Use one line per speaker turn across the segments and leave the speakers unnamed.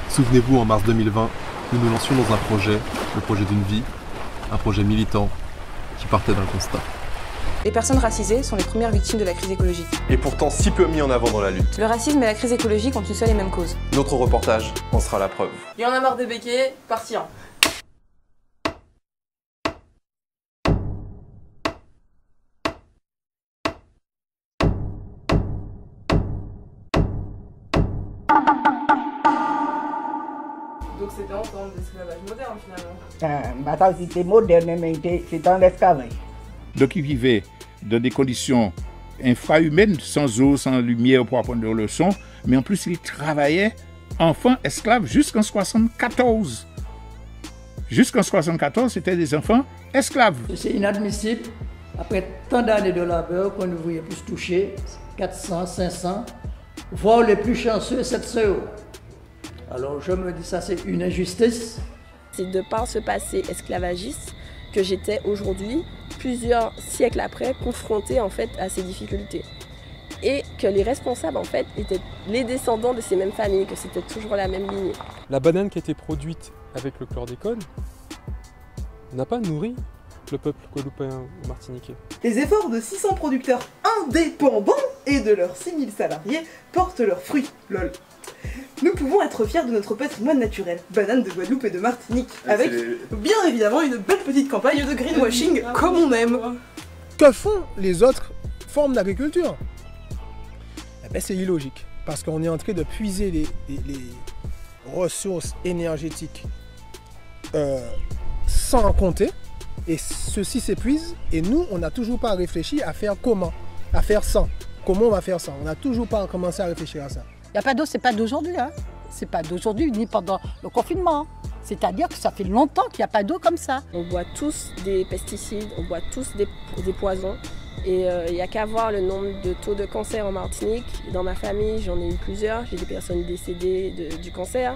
Souvenez-vous, en mars 2020, nous nous lancions dans un projet, le projet d'une vie, un projet militant qui partait d'un constat.
Les personnes racisées sont les premières victimes de la crise écologique.
Et pourtant si peu mis en avant dans la lutte.
Le racisme et la crise écologique ont une seule et même cause.
Notre reportage en sera la preuve.
Il y en a marre des béquets, partir. Donc c'était en temps d'esclavage moderne finalement.
Ça c'était moderne, mais c'est dans l'esclavage.
Donc ils vivaient dans des conditions infrahumaines, sans eau, sans lumière pour apprendre leurs leçons, mais en plus ils travaillaient enfants esclaves jusqu'en 1974. Jusqu'en 1974, c'était des enfants esclaves.
C'est inadmissible, après tant d'années de labeur, qu'on ne voyait plus toucher 400, 500, voire les plus chanceux 700 euros. Alors je me dis ça c'est une injustice.
C'est de par ce passé esclavagiste que j'étais aujourd'hui, plusieurs siècles après, confrontée en fait à ces difficultés. Et que les responsables en fait étaient les descendants de ces mêmes familles, que c'était toujours la même lignée.
La banane qui a été produite avec le chlordécone n'a pas nourri le peuple guadeloupéen ou martiniquais.
Les efforts de 600 producteurs indépendants et de leurs 6000 salariés portent leurs fruits, lol. Nous pouvons être fiers de notre patrimoine naturel, bananes de Guadeloupe et de Martinique, avec bien évidemment une belle petite campagne de greenwashing comme on aime.
Que font les autres formes d'agriculture? Eh ben, c'est illogique, parce qu'on est en train de puiser les ressources énergétiques sans compter, et ceci s'épuise, et nous, on n'a toujours pas réfléchi à faire comment, à faire sans. Comment on va faire ça? On n'a toujours pas commencé à réfléchir à ça.
Il n'y a pas d'eau, c'est pas d'aujourd'hui, hein. C'est pas d'aujourd'hui, ni pendant le confinement. C'est-à-dire que ça fait longtemps qu'il n'y a pas d'eau comme ça.
On boit tous des pesticides, on boit tous des poisons. Et il n'y a qu'à voir le nombre de taux de cancer en Martinique. Dans ma famille, j'en ai eu plusieurs. J'ai des personnes décédées du cancer.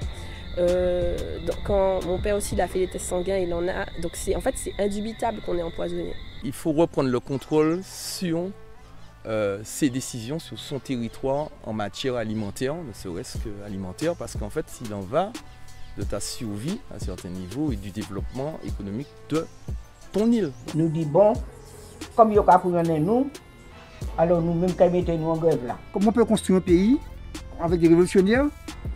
Quand mon père aussi il a fait les tests sanguins, il en a. Donc en fait, c'est indubitable qu'on est empoisonné.
Il faut reprendre le contrôle sur ses décisions sur son territoire en matière alimentaire, ne serait-ce qu'alimentaire, parce qu'en fait, il en va de ta survie à certains niveaux et du développement économique de ton île.
Nous dit bon, comme il y a pour nous, alors nous-mêmes, qu'à mettre nous en grève là.
Comment on peut construire un pays avec des révolutionnaires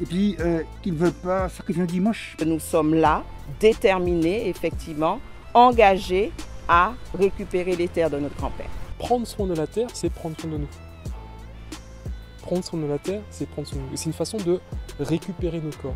et puis qui ne veulent pas sacrifier un dimanche?
Nous sommes là, déterminés, effectivement, engagés à récupérer les terres de notre grand-père.
Prendre soin de la terre, c'est prendre soin de nous. Prendre soin de la terre, c'est prendre soin de nous. Et c'est une façon de récupérer nos corps.